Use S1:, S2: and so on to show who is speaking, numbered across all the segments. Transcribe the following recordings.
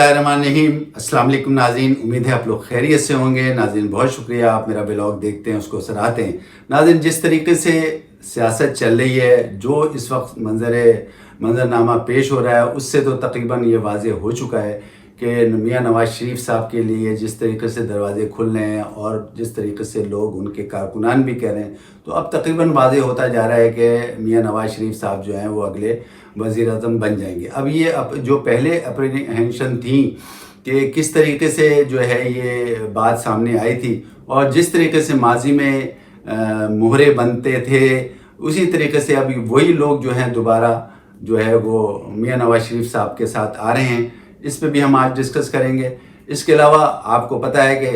S1: बिस्मिल्लाहिर्रहमानिर्रहीम। अस्सलाम वालेकुम नाज़रीन, उम्मीद है आप लोग खैरियत से होंगे। नाज़रीन बहुत शुक्रिया, आप मेरा ब्लॉग देखते हैं, उसको सराहते हैं। नाज़रीन जिस तरीके से सियासत चल रही है, जो इस वक्त मंजरनामा पेश हो रहा है, उससे तो तकरीबन ये वाज़ेह हो चुका है कि मियां नवाज़ शरीफ साहब के लिए जिस तरीके से दरवाजे खुल रहे हैं और जिस तरीके से लोग उनके कारकुनान भी कह रहे हैं, तो अब तकरीबन वाज़ेह होता जा रहा है कि मियां नवाज़ शरीफ साहब जो हैं वो अगले वज़ीर आज़म बन जाएंगे। अब ये जो पहले अप्रीहेंशन थी कि किस तरीके से जो है ये बात सामने आई थी और जिस तरीके से माजी में मोहरे बनते थे, उसी तरीके से अभी वही लोग जो हैं दोबारा जो है वो मियां नवाज़ शरीफ साहब के साथ आ रहे हैं। इस पे भी हम आज डिस्कस करेंगे। इसके अलावा आपको पता है कि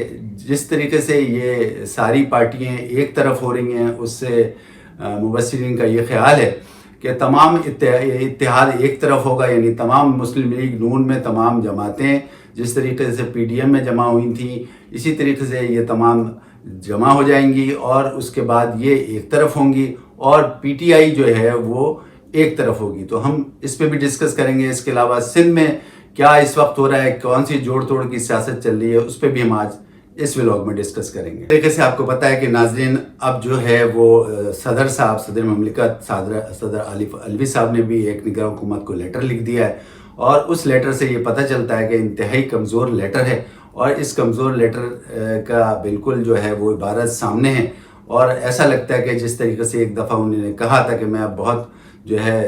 S1: जिस तरीके से ये सारी पार्टियां एक तरफ हो रही हैं, उससे मुबस्सिरीन का ये ख्याल है कि तमाम इत्तेहाद एक तरफ होगा, यानी तमाम मुस्लिम लीग नून में तमाम जमातें जिस तरीके से PDM में जमा हुई थी, इसी तरीके से ये तमाम जमा हो जाएंगी और उसके बाद ये एक तरफ होंगी और PTI जो है वो एक तरफ होगी। तो हम इस पे भी डिस्कस करेंगे। इसके अलावा सिंध में क्या इस वक्त हो रहा है, कौन सी जोड़ तोड़ की सियासत चल रही है, उस पर भी हम आज इस व्लॉग में डिस्कस करेंगे। तरीके से आपको पता है कि नाज़रीन अब जो है वो सदर ममलिकत सदर आरिफ अलवी साहब ने भी एक निगरान हुकूमत को लेटर लिख दिया है और उस लेटर से ये पता चलता है कि इंतहाई कमज़ोर लेटर है और इस कमज़ोर लेटर का बिल्कुल जो है वो इबारत सामने है और ऐसा लगता है कि जिस तरीके से एक दफ़ा उन्होंने कहा था कि मैं अब बहुत जो है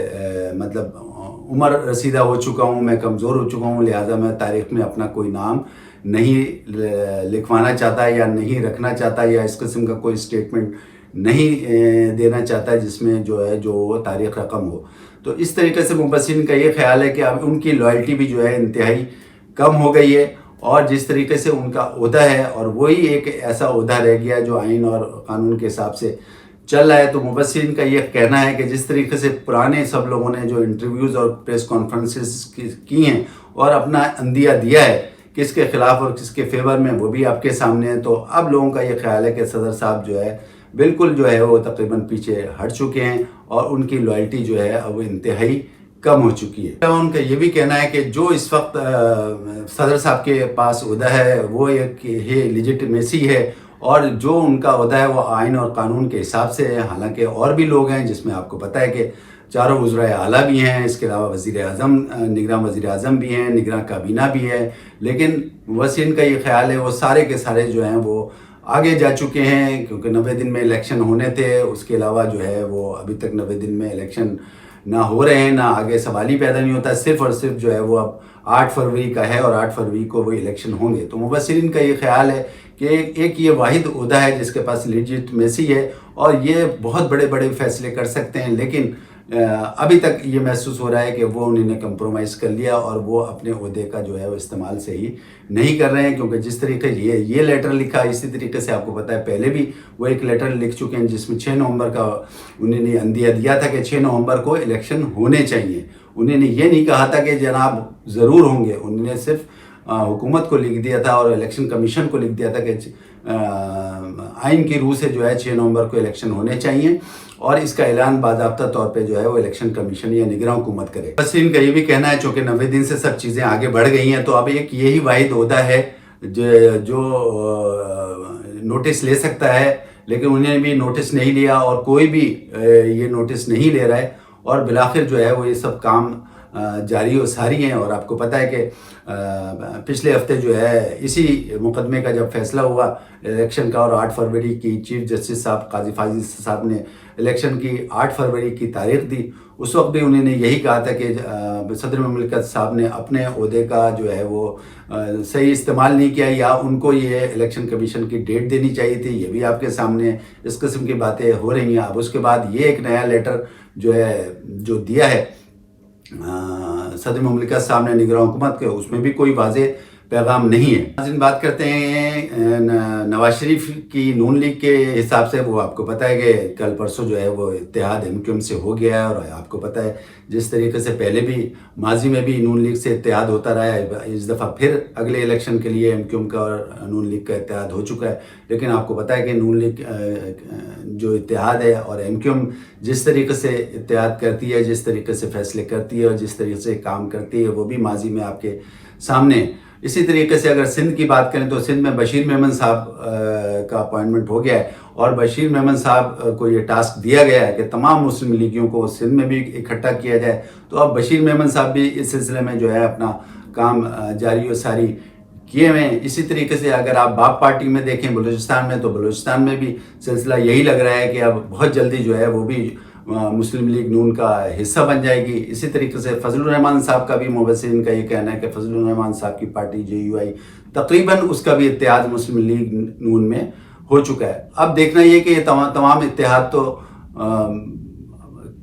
S1: मतलब उम्र रसीदा हो चुका हूँ, मैं कमज़ोर हो चुका हूँ, लिहाजा मैं तारीख़ में अपना कोई नाम नहीं लिखवाना चाहता या नहीं रखना चाहता या इस किस्म का कोई स्टेटमेंट नहीं देना चाहता जिसमें जो है जो तारीख़ रकम हो। तो इस तरीके से मुबस्सिरीन का ये ख्याल है कि अब उनकी लॉयल्टी भी जो है इंतहाई कम हो गई है और जिस तरीके से उनका ओहदा है और वही एक ऐसा ओहदा रह गया जो आइन और क़ानून के हिसाब से चल रहा है। तो मुबस्सिरीन का ये कहना है कि जिस तरीके से पुराने सब लोगों ने जो इंटरव्यूज़ और प्रेस कॉन्फ्रेंसेस की हैं और अपना अंदिया दिया है किसके ख़िलाफ़ और किसके फेवर में, वो भी आपके सामने है। तो अब लोगों का ये ख्याल है कि सदर साहब जो है बिल्कुल जो है वो तकरीबन पीछे हट चुके हैं और उनकी लॉयल्टी जो है अब इंतहाई कम हो चुकी है। उनका ये भी कहना है कि जो इस वक्त सदर साहब के पास ओहदा है वो एक लेजिटिमेसी है और जो उनका ओहदा है वो आइन और कानून के हिसाब से है। हालांकि और भी लोग हैं जिसमें आपको पता है कि चारों वज़राए आला भी हैं, इसके अलावा वज़ीर आज़म निगरान वज़ीर आज़म भी हैं, निगरान काबीना भी है, लेकिन मुबस्सिरीन का ये ख्याल है वो सारे के सारे जो हैं वो आगे जा चुके हैं क्योंकि 90 दिन में इलेक्शन होने थे। उसके अलावा जो है वो अभी तक 90 दिन में इलेक्शन ना हो रहे हैं, ना आगे सवाल ही पैदा नहीं होता। सिर्फ़ और सिर्फ जो है वो अब 8 फरवरी का है और 8 फरवरी को वो इलेक्शन होंगे। तो मुबस्सिरीन का ये ख्याल है कि एक ये वाहिद ओहदा है जिसके पास लेजिटिमेसी है और ये बहुत बड़े बड़े फैसले कर सकते हैं, लेकिन अभी तक ये महसूस हो रहा है कि वो उन्होंने कंप्रोमाइज़ कर लिया और वो अपने ओहदे का जो है वो इस्तेमाल सही नहीं कर रहे हैं। क्योंकि जिस तरीके ये लेटर लिखा, इसी तरीके से आपको पता है पहले भी वो एक लेटर लिख चुके हैं जिसमें 6 नवंबर का उन्होंने अंदिया दिया था कि 6 नवंबर को इलेक्शन होने चाहिए। उन्होंने ये नहीं कहा था कि जनाब ज़रूर होंगे, उन्होंने सिर्फ हुकूमत को लिख दिया था और इलेक्शन कमीशन को लिख दिया था कि आइन की रूह से जो है 6 नवंबर को इलेक्शन होने चाहिए और इसका ऐलान बाज़ाब्ता तौर पे जो है वो इलेक्शन कमीशन या निगरान हुकूमत करे। बस इनका ये भी कहना है चूँकि 90 दिन से सब चीज़ें आगे बढ़ गई हैं, तो अब एक यही वाहिद ओहदा है जो नोटिस ले सकता है, लेकिन उन्होंने भी नोटिस नहीं लिया और कोई भी ये नोटिस नहीं ले रहा है और बिलाखिर जो है वो ये सब काम जारी और सारी हैं। और आपको पता है कि पिछले हफ्ते जो है इसी मुकदमे का जब फैसला हुआ इलेक्शन का और 8 फरवरी की चीफ जस्टिस साहब काजी फाजिल साहब ने इलेक्शन की 8 फरवरी की तारीख दी, उस वक्त भी उन्होंने यही कहा था कि सदर ममलिकत साहब ने अपने ओहदे का जो है वो सही इस्तेमाल नहीं किया या उनको ये इलेक्शन कमीशन की डेट देनी चाहिए थी। ये भी आपके सामने इस किस्म की बातें हो रही हैं। अब उसके बाद ये एक नया लेटर जो दिया है सदर ममलिकत साहब ने निगरान हुकूमत के, उसमें भी कोई वाज़ेह पैगाम नहीं है। नाज़रीन, बात करते हैं नवाज शरीफ की नून लीग के हिसाब से। वो आपको पता है कि कल परसों जो है वो इत्तेहाद एमक्यूएम से हो गया है, और आपको पता है जिस तरीके से पहले भी माजी में भी नून लीग से इत्तेहाद होता रहा है, इस दफ़ा फिर अगले इलेक्शन के लिए एमक्यूएम का और नून लीग का इत्तेहाद हो चुका है। लेकिन आपको पता है कि नून लीग जो इत्तेहाद है और एमक्यूएम जिस तरीके से इत्तेहाद करती है, जिस तरीके से फैसले करती है और जिस तरीके से काम करती है, वो भी माजी में आपके सामने। इसी तरीके से अगर सिंध की बात करें तो सिंध में बशीर मेमन साहब का अपॉइंटमेंट हो गया है, और बशीर मेमन साहब को ये टास्क दिया गया है कि तमाम मुस्लिम लीगियों को सिंध में भी इकट्ठा किया जाए। तो अब बशीर मेमन साहब भी इस सिलसिले में जो है अपना काम जारी और सारी किए हुए हैं। इसी तरीके से अगर आप बाप पार्टी में देखें बलूचिस्तान में, तो बलूचिस्तान में भी सिलसिला यही लग रहा है कि अब बहुत जल्दी जो है वो भी मुस्लिम लीग नून का हिस्सा बन जाएगी। इसी तरीके से फजलुर रहमान साहब का भी मुबस्सिरीन का ये कहना है कि फजलुर रहमान साहब की पार्टी JUI तकरीबन उसका भी इत्तेहाद मुस्लिम लीग नून में हो चुका है। अब देखना ये कि ये तमाम इत्तेहाद तो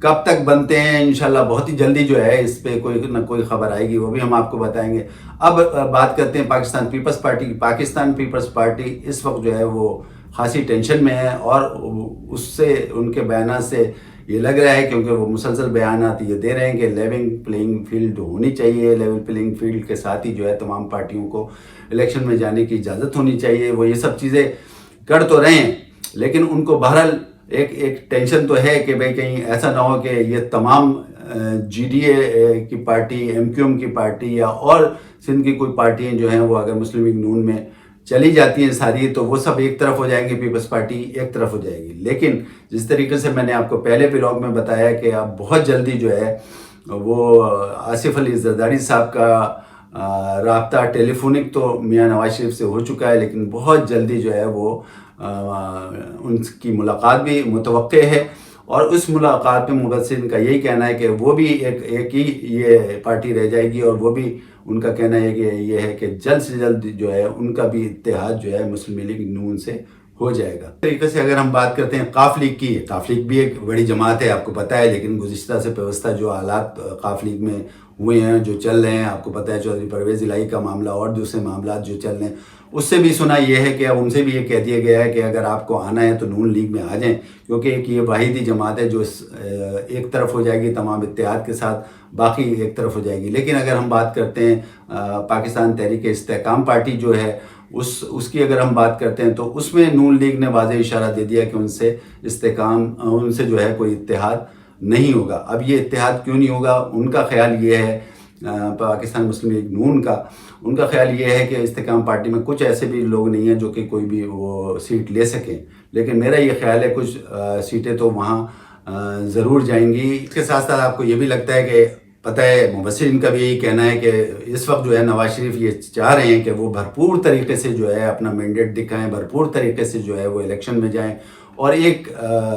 S1: कब तक बनते हैं, इंशाल्लाह बहुत ही जल्दी जो है इस पे कोई ना कोई खबर आएगी, वो भी हम आपको बताएंगे। अब बात करते हैं पाकिस्तान पीपल्स पार्टी की। पाकिस्तान पीपल्स पार्टी इस वक्त जो है वो खासी टेंशन में है, और उससे उनके बयान से ये लग रहा है, क्योंकि वो मुसलसल बयानात ये दे रहे हैं कि लेवल प्लेइंग फील्ड होनी चाहिए। लेवल प्लेइंग फील्ड के साथ ही जो है तमाम पार्टियों को इलेक्शन में जाने की इजाज़त होनी चाहिए। वो ये सब चीज़ें कर तो रहे हैं, लेकिन उनको बहरहाल एक टेंशन तो है कि भाई कहीं ऐसा ना हो कि ये तमाम GDA की पार्टी, MQM की पार्टी या और सिंध की कोई पार्टियाँ जो हैं वो अगर मुस्लिम लीग नून में चली जाती हैं सारी, तो वो सब एक तरफ हो जाएंगे, पीपल्स पार्टी एक तरफ हो जाएगी। लेकिन जिस तरीके से मैंने आपको पहले व्लॉग में बताया कि अब बहुत जल्दी जो है वो आसिफ अली जरदारी साहब का राब्ता टेलीफोनिक तो मियां नवाज शरीफ से हो चुका है, लेकिन बहुत जल्दी जो है वो उनकी मुलाकात भी मुतवक्के है। और उस मुलाकात में मुबस्सिरीन का यही कहना है कि वो भी एक ही ये पार्टी रह जाएगी, और वो भी उनका कहना है कि ये है कि जल्द से जल्द जो है उनका भी इत्तेहाद जो है मुस्लिम लीग नून से हो जाएगा। तरीके से अगर हम बात करते हैं काफ लीग की, काफ लीग भी एक बड़ी जमात है आपको पता है, लेकिन गुज़िश्ता से व्यवस्था जो हालात काफ लीग में हुए हैं, जो चल रहे हैं, आपको पता है चौधरी परवेज़ इलाही का मामला और दूसरे मामला जो चल रहे हैं, उससे भी सुना यह है कि अब उनसे भी ये कह दिया गया है कि अगर आपको आना है तो नून लीग में आ जाएं, क्योंकि एक ये वाहिद ही जमात है जो एक तरफ हो जाएगी तमाम इत्तेहाद के साथ, बाकी एक तरफ हो जाएगी। लेकिन अगर हम बात करते हैं पाकिस्तान तहरीक इस्तेहकाम पार्टी जो है उसकी अगर हम बात करते हैं, तो उसमें नून लीग ने वाज़ेह इशारा दे दिया कि उनसे जो है कोई इत्तेहाद नहीं होगा। अब ये इत्तेहाद क्यों नहीं होगा, उनका ख्याल ये है, पाकिस्तान मुस्लिम लीग नून का उनका ख्याल ये है कि इस्तेहकाम पार्टी में कुछ ऐसे भी लोग नहीं हैं जो कि कोई भी वो सीट ले सकें, लेकिन मेरा ये ख्याल है कुछ सीटें तो वहाँ ज़रूर जाएंगी। इसके साथ साथ आपको ये भी लगता है कि पता है मुबस्सिरीन का भी यही कहना है कि इस वक्त जो है नवाज शरीफ ये चाह रहे हैं कि वो भरपूर तरीके से जो है अपना मैंडेट दिखाएं, भरपूर तरीके से जो है वो इलेक्शन में जाएं, और एक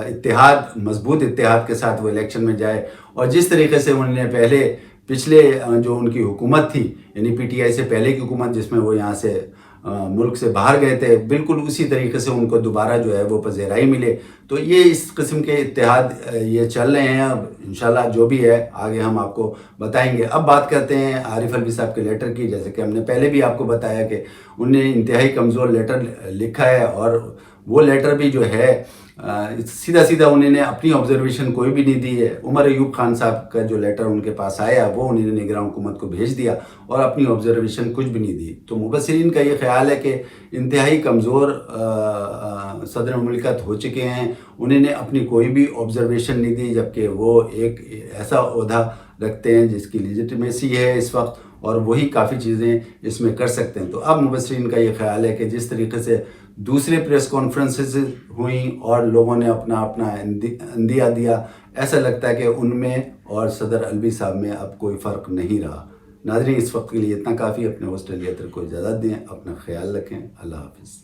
S1: इत्तेहाद, मजबूत इत्तेहाद के साथ वो इलेक्शन में जाए। और जिस तरीके से उन्होंने पिछले जो उनकी हुकूमत थी, यानी PTI से पहले की हुकूमत जिसमें वो यहाँ से मुल्क से बाहर गए थे, बिल्कुल उसी तरीके से उनको दोबारा जो है वो पज़ेराई मिले। तो ये इस किस्म के इत्तेहाद ये चल रहे हैं। अब इंशाल्लाह जो भी है आगे हम आपको बताएंगे। अब बात करते हैं आरिफ अलवी साहब के लेटर की। जैसे कि हमने पहले भी आपको बताया कि उन्होंने इंतहाई कमज़ोर लेटर लिखा है, और वो लेटर भी जो है सीधा सीधा उन्होंने अपनी ऑब्जर्वेशन कोई भी नहीं दी है। उमर अयूब खान साहब का जो लेटर उनके पास आया वो उन्होंने निगरान हुकूमत को भेज दिया, और अपनी ऑब्जर्वेशन कुछ भी नहीं दी। तो मुबस्सिरीन का ये ख्याल है कि इंतहाई कमज़ोर सदर मुमलिकत हो चुके हैं, उन्होंने अपनी कोई भी ऑब्जर्वेशन नहीं दी, जबकि वो एक ऐसा ओहदा रखते हैं जिसकी लेजिटिमेसी है इस वक्त, और वही काफ़ी चीज़ें इसमें कर सकते हैं। तो अब मुबस्सिरीन का ये ख्याल है कि जिस तरीके से दूसरे प्रेस कॉन्फ्रेंसेस हुई और लोगों ने अपना अंदिया दिया, ऐसा लगता है कि उनमें और सदर अलवी साहब में अब कोई फ़र्क नहीं रहा। नाज़रीन, इस वक्त के लिए इतना काफ़ी। अपने होस्ट अली अतर को इजाज़त दें, अपना ख्याल रखें। अल्लाह हाफ़िज़।